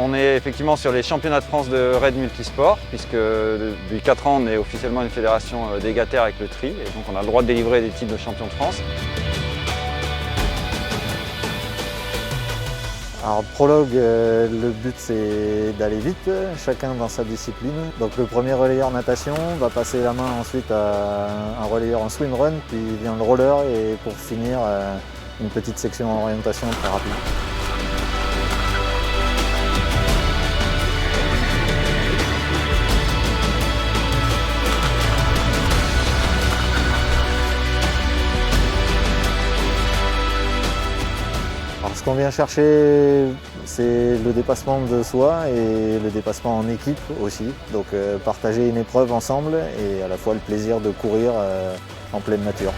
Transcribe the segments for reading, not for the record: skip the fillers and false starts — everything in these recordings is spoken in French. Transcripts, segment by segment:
on est effectivement sur les championnats de France de raid multisport, puisque depuis 4 ans on est officiellement une fédération délégataire avec le tri, et donc on a le droit de délivrer des titres de champion de France. Alors prologue, le but c'est d'aller vite, chacun dans sa discipline. Donc le premier relayeur natation va passer la main ensuite à un relayeur en swimrun, puis vient le roller et pour finir une petite section en orientation très rapide. Alors, ce qu'on vient chercher, c'est le dépassement de soi et le dépassement en équipe aussi. Donc partager une épreuve ensemble et à la fois le plaisir de courir en pleine nature.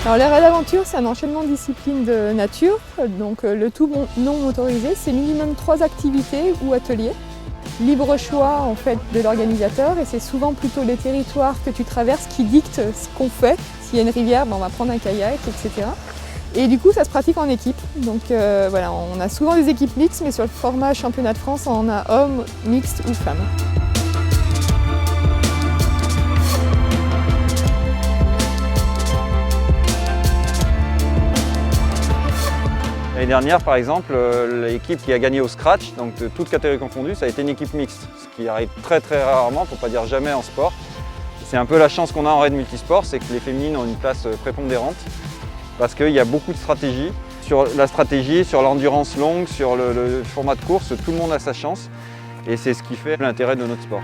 Alors les raids d'aventure, c'est un enchaînement de disciplines de nature, donc le tout non motorisé, c'est minimum 3 activités ou ateliers. Libre choix en fait de l'organisateur et c'est souvent plutôt les territoires que tu traverses qui dictent ce qu'on fait. S'il y a une rivière, on va prendre un kayak, etc. Et du coup, ça se pratique en équipe. Donc voilà, on a souvent des équipes mixtes, mais sur le format championnat de France, on a hommes, mixtes ou femmes. L'année dernière, par exemple, l'équipe qui a gagné au scratch, donc de toutes catégories confondues, ça a été une équipe mixte, ce qui arrive très rarement, pour ne pas dire jamais en sport. C'est un peu la chance qu'on a en raid multisport, c'est que les féminines ont une place prépondérante, parce qu'il y a beaucoup de stratégies. Sur la stratégie, sur l'endurance longue, sur le format de course, tout le monde a sa chance, et c'est ce qui fait l'intérêt de notre sport.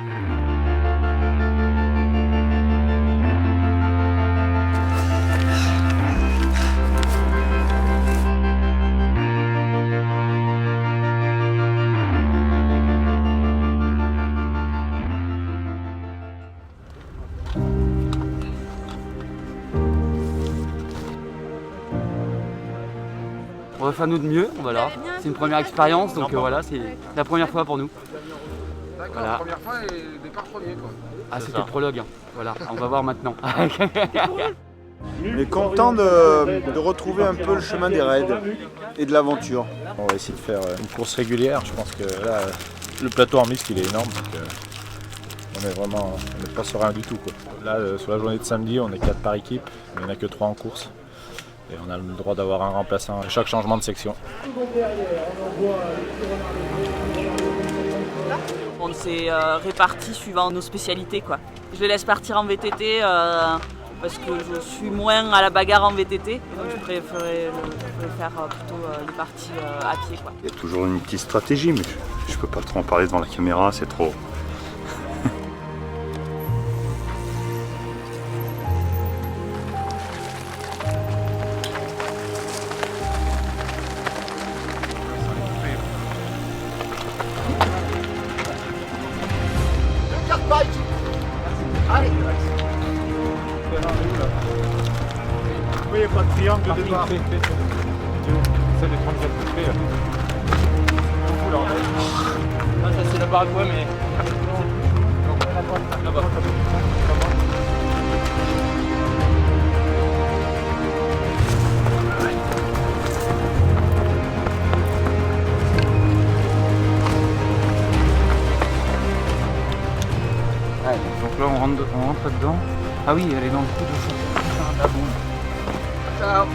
On va faire nous de mieux, voilà. C'est une première expérience, donc voilà, c'est la première fois pour nous. D'accord, voilà. La première fois et départ premier quoi. Ah, c'était le prologue, hein. Voilà, on va voir maintenant. On est content de retrouver un peu le chemin des raids et de l'aventure. On va essayer de faire une course régulière. Je pense que là, le plateau en mixte il est énorme. Donc, on n'est pas serein du tout, quoi. Là, sur la journée de samedi, on est 4 par équipe, mais il n'y en a que 3 en course. Et on a le droit d'avoir un remplaçant à chaque changement de section. On s'est répartis suivant nos spécialités, quoi. Je les laisse partir en VTT parce que je suis moins à la bagarre en VTT. Donc je préférais faire plutôt les parties à pied, quoi. Il y a toujours une petite stratégie, mais je peux pas trop en parler devant la caméra, c'est trop. Allez. Oui, il n'y a pas de triangle de départ. C'est des 34 degrés là. Ah, ça c'est la barre à quoi, mais... Là-bas. Donc là on rentre dedans. Ah oui, elle est dans le trou de fond. Ah bon. Ciao.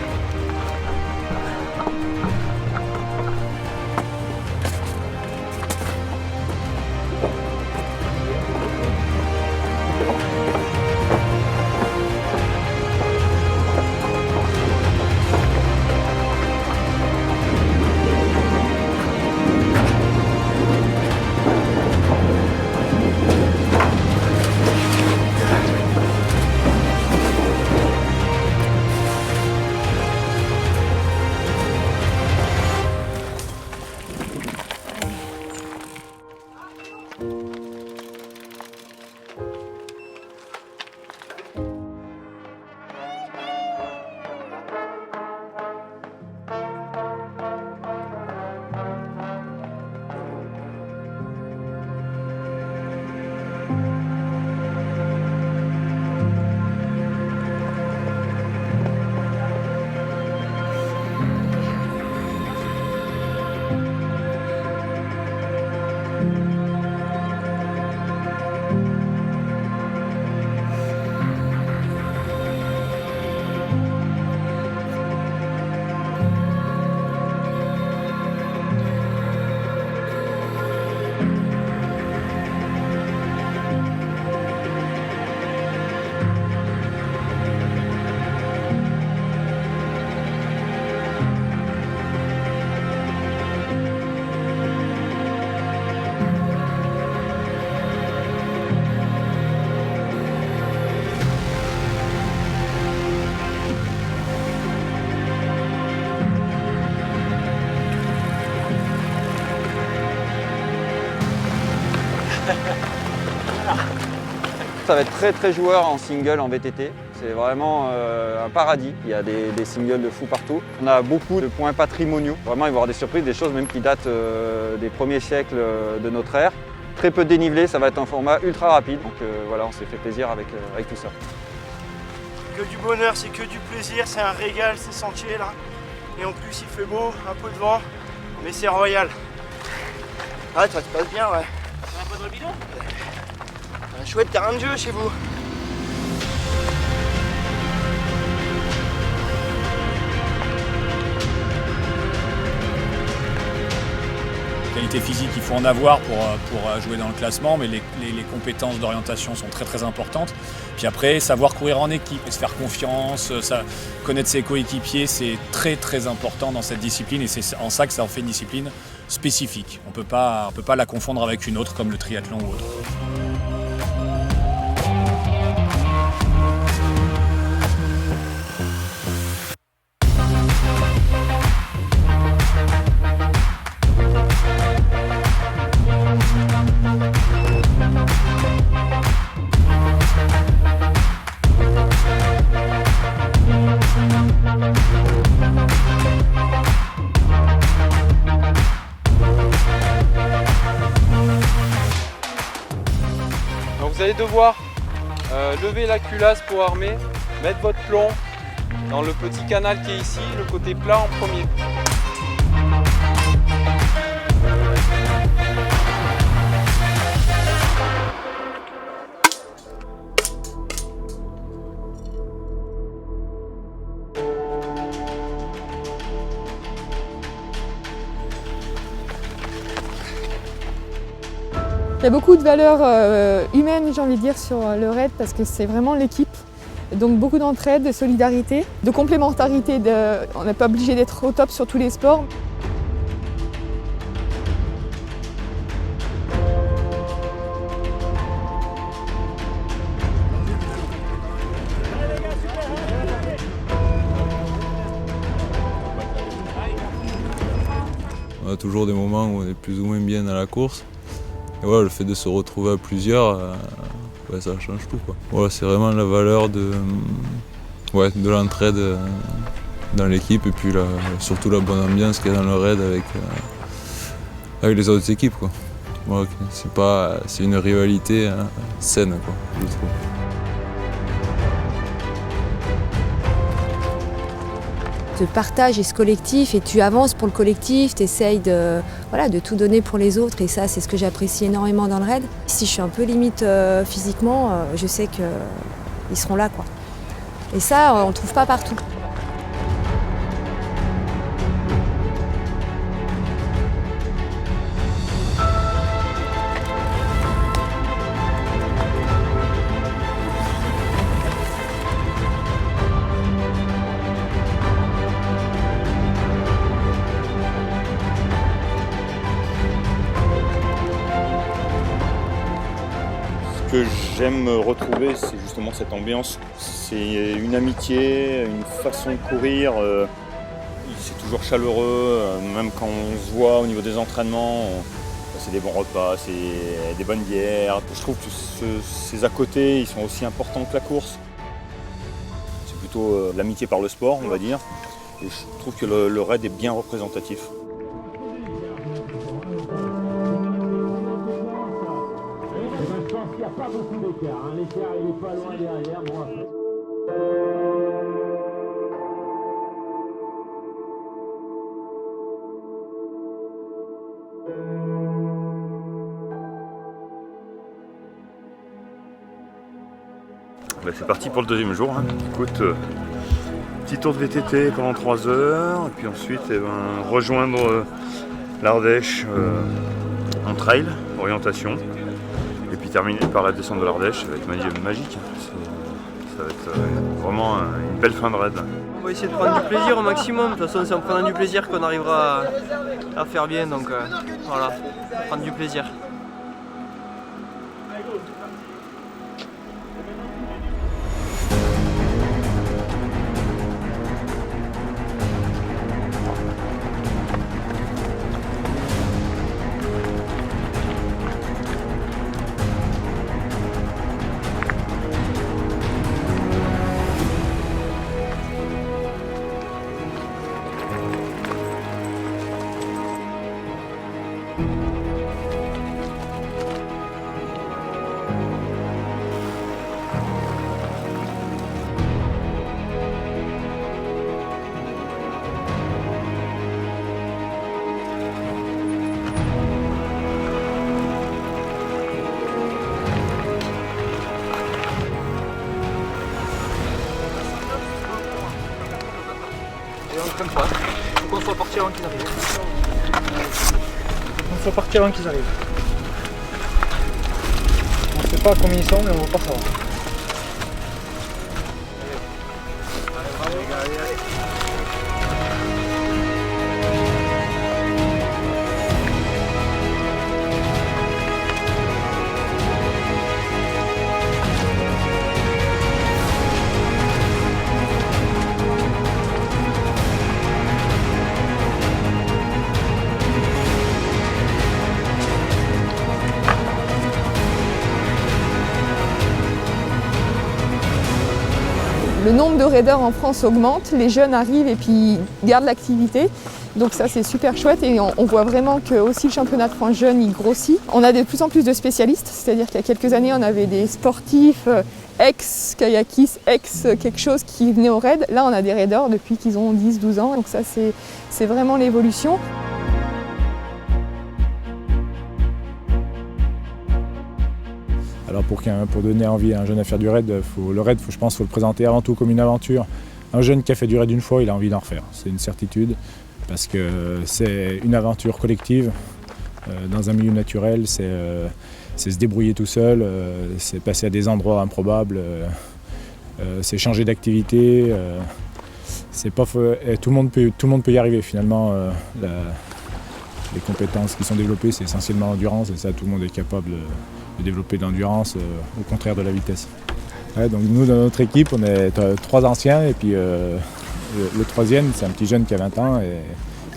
ça va être très joueur en single en VTT. C'est vraiment un paradis. Il y a des singles de fou partout. On a beaucoup de points patrimoniaux. Vraiment, il va y avoir des surprises, des choses même qui datent des premiers siècles de notre ère. Très peu de dénivelé, ça va être un format ultra rapide. Donc voilà, on s'est fait plaisir avec tout ça. Que du bonheur, c'est que du plaisir, c'est un régal ces sentiers là. Et en plus il fait beau, un peu de vent, mais c'est royal. Ah, ça se passe bien, ouais. C'est un peu de bidon. Un chouette terrain de jeu chez vous. Qualité physique, il faut en avoir pour jouer dans le classement, mais les compétences d'orientation sont très importantes. Puis après, savoir courir en équipe et se faire confiance, connaître ses coéquipiers, c'est très important dans cette discipline et c'est en ça que ça en fait une discipline spécifique. On peut pas la confondre avec une autre comme le triathlon ou autre. Donc vous allez devoir lever la culasse pour armer, mettre votre plomb dans le petit canal qui est ici, le côté plat en premier. Il y a beaucoup de valeurs humaines, j'ai envie de dire, sur le raid parce que c'est vraiment l'équipe. Donc beaucoup d'entraide, de solidarité, de complémentarité. On n'est pas obligé d'être au top sur tous les sports. On a toujours des moments où on est plus ou moins bien dans la course. Et voilà, le fait de se retrouver à plusieurs, ouais, ça change tout, quoi. Voilà, c'est vraiment la valeur de l'entraide dans l'équipe et puis surtout la bonne ambiance qu'il y a dans le raid avec les autres équipes, quoi. Voilà, c'est une rivalité saine, quoi, je trouve. Ce partage et ce collectif, et tu avances pour le collectif, tu essayes de tout donner pour les autres, et ça c'est ce que j'apprécie énormément dans le raid. Si je suis un peu limite physiquement, je sais qu'ils seront là, quoi. Et ça, on ne le trouve pas partout. Ce que j'aime retrouver, c'est justement cette ambiance. C'est une amitié, une façon de courir. C'est toujours chaleureux, même quand on se voit au niveau des entraînements. C'est des bons repas, c'est des bonnes bières. Je trouve que ces à côté, ils sont aussi importants que la course. C'est plutôt l'amitié par le sport, on va dire. Et je trouve que le raid est bien représentatif. Il n'y a pas beaucoup d'écart, hein. L'écart il est pas loin derrière. Bon, après. C'est parti pour le deuxième jour. Hein. Écoute, petit tour de VTT pendant 3 heures, et puis ensuite rejoindre l'Ardèche en trail, orientation. Et puis terminer par la descente de l'Ardèche, ça va être magique. Ça va être vraiment une belle fin de raid. On va essayer de prendre du plaisir au maximum. De toute façon, c'est en prenant du plaisir qu'on arrivera à faire bien. Donc voilà, prendre du plaisir. Et on ne traîne pas. Il faut qu'on soit parti avant qu'ils arrivent. On soit parti avant qu'ils arrivent. On ne sait pas combien ils sont, mais on ne va pas savoir. Le nombre de raiders en France augmente, les jeunes arrivent et puis gardent l'activité. Donc ça c'est super chouette et on voit vraiment que aussi le championnat de France jeune il grossit. On a de plus en plus de spécialistes, c'est-à-dire qu'il y a quelques années on avait des sportifs ex-kayakistes, ex-quelque chose qui venaient au raid. Là on a des raiders depuis qu'ils ont 10-12 ans, donc ça c'est vraiment l'évolution. Alors pour donner envie à un jeune à faire du raid, je pense qu'il faut le présenter avant tout comme une aventure. Un jeune qui a fait du raid une fois, il a envie d'en refaire, c'est une certitude, parce que c'est une aventure collective dans un milieu naturel, c'est se débrouiller tout seul, c'est passer à des endroits improbables, c'est changer d'activité, tout le monde peut y arriver finalement. Les compétences qui sont développées, c'est essentiellement l'endurance, et ça tout le monde est capable de développer de l'endurance, au contraire de la vitesse. Ouais, donc nous, dans notre équipe, on est 3 anciens, et puis le troisième, c'est un petit jeune qui a 20 ans, et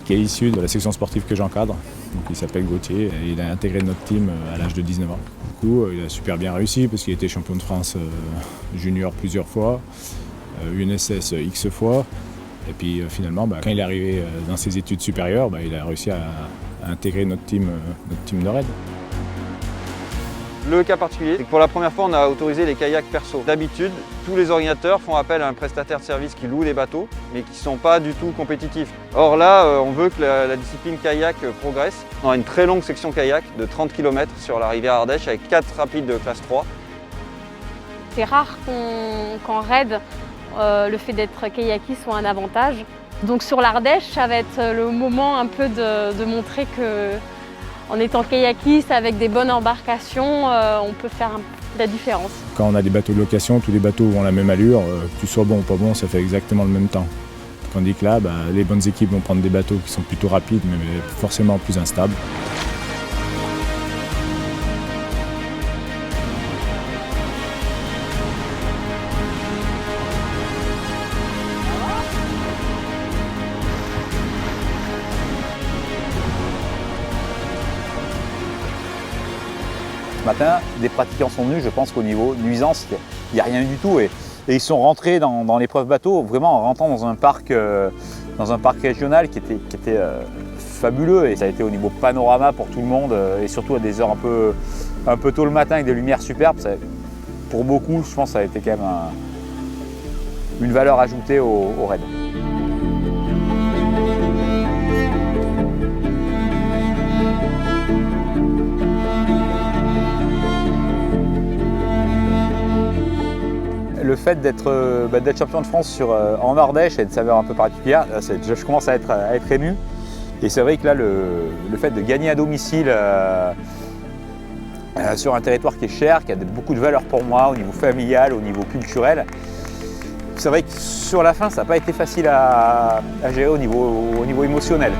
qui est issu de la section sportive que j'encadre. Donc, il s'appelle Gauthier, et il a intégré notre team à l'âge de 19 ans. Du coup, il a super bien réussi, parce qu'il a été champion de France junior plusieurs fois, UNSS X fois, et puis finalement, quand il est arrivé dans ses études supérieures, il a réussi à intégrer notre team de raid. Le cas particulier, c'est que pour la première fois, on a autorisé les kayaks perso. D'habitude, tous les organisateurs font appel à un prestataire de service qui loue des bateaux, mais qui ne sont pas du tout compétitifs. Or là, on veut que la discipline kayak progresse. On a une très longue section kayak de 30 km sur la rivière Ardèche avec 4 rapides de classe 3. C'est rare qu'en raid, le fait d'être kayakiste soit un avantage. Donc sur l'Ardèche, ça va être le moment un peu de montrer que en étant kayakiste avec des bonnes embarcations, on peut faire la différence. Quand on a des bateaux de location, tous les bateaux ont la même allure, que tu sois bon ou pas bon, ça fait exactement le même temps. Tandis que là, les bonnes équipes vont prendre des bateaux qui sont plutôt rapides, mais forcément plus instables. Ce matin, des pratiquants sont venus, je pense qu'au niveau nuisance, il n'y a rien du tout. Et ils sont rentrés dans l'épreuve bateau, vraiment en rentrant dans un parc régional qui était fabuleux. Et ça a été au niveau panorama pour tout le monde, et surtout à des heures un peu tôt le matin avec des lumières superbes. Pour beaucoup, je pense que ça a été quand même une valeur ajoutée au raid. Le fait d'être champion de France en Ardèche a une saveur un peu particulière. Je commence à être ému. Et c'est vrai que là, le fait de gagner à domicile sur un territoire qui est cher, qui a beaucoup de valeur pour moi au niveau familial, au niveau culturel, c'est vrai que sur la fin, ça n'a pas été facile à gérer au niveau émotionnel.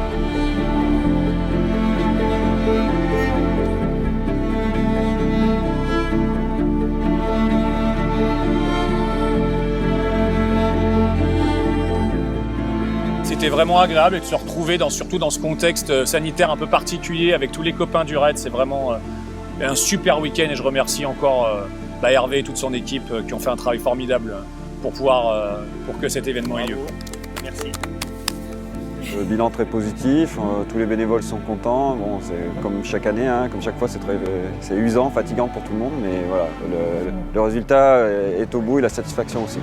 C'était vraiment agréable et de se retrouver surtout dans ce contexte sanitaire un peu particulier avec tous les copains du raid. C'est vraiment un super week-end et je remercie encore Hervé et toute son équipe qui ont fait un travail formidable pour que cet événement ait lieu. Merci. Le bilan très positif, tous les bénévoles sont contents. Bon, c'est comme chaque année, comme chaque fois, c'est usant, fatigant pour tout le monde, mais voilà, le résultat est au bout et la satisfaction aussi.